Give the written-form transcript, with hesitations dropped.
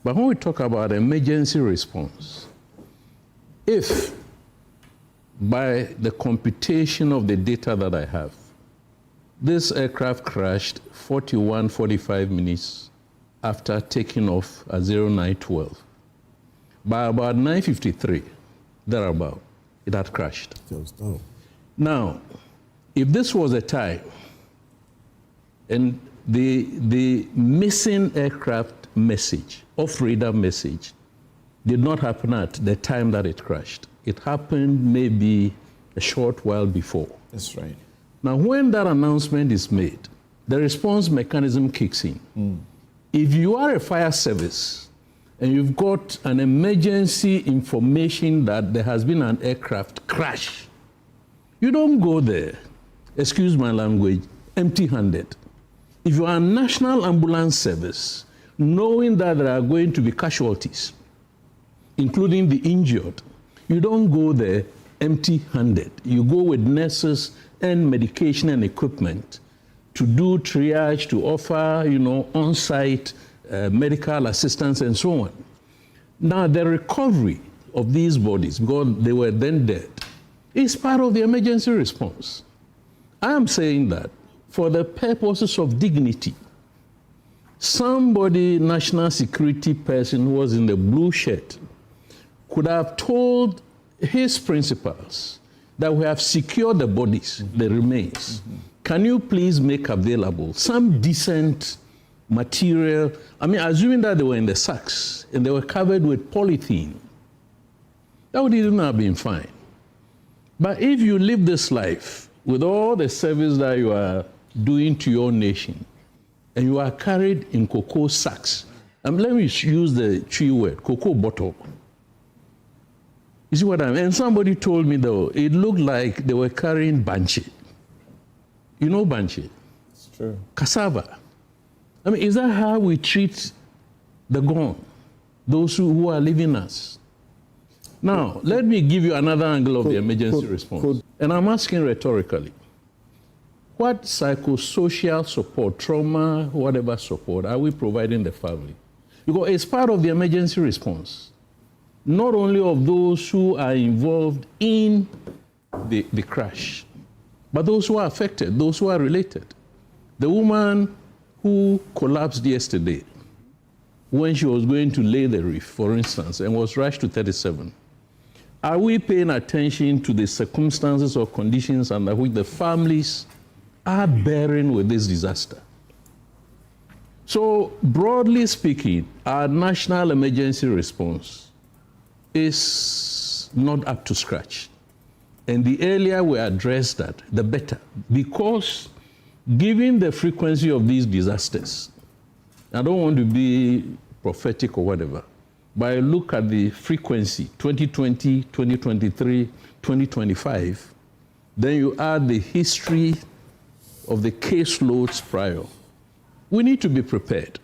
But when we talk about emergency response, if by the computation of the data that I have, this aircraft crashed 45 minutes after taking off at 0912. By about 9:53, thereabout, it had crashed. Now, if this was a time and the missing aircraft message, off-radar message, did not happen at the time that it crashed. It happened maybe a short while before. That's right. Now, when that announcement is made, the response mechanism kicks in. If you are a fire service and you've got an emergency information that there has been an aircraft crash, you don't go there, excuse my language, empty-handed. If you are a national ambulance service, knowing that there are going to be casualties, including the injured, you don't go there empty-handed. You go with nurses and medication and equipment to do triage, to offer, on-site medical assistance and so on. Now, the recovery of these bodies, because they were then dead, is part of the emergency response. I am saying that for the purposes of dignity, somebody, national security person who was in the blue shirt, could have told his principals that we have secured the bodies, the remains. Can you please make available some decent material? I mean, assuming that they were in the sacks and they were covered with polythene, that would even have been fine. But if you live this life with all the service that you are doing to your nation, and you are carried in cocoa sacks, and let me use the tree word, cocoa bottle. You see what I mean? And somebody told me, though, it looked like they were carrying banche. You know banche? It's true. Cassava. I mean, is that how we treat the gone, those who are leaving us? Now, let me give you another angle of the emergency response. And I'm asking rhetorically, what psychosocial support, trauma, whatever support, are we providing the family? Because it's part of the emergency response, not only of those who are involved in the crash, but those who are affected, those who are related. The woman who collapsed yesterday when she was going to lay the reef, for instance, and was rushed to 37. Are we paying attention to the circumstances or conditions under which the families are bearing with this disaster? So, broadly speaking, our national emergency response is not up to scratch. And the earlier we address that, the better. Because given the frequency of these disasters, I don't want to be prophetic or whatever, but I look at the frequency, 2020, 2023, 2025, then you add the history of the caseloads prior. We need to be prepared.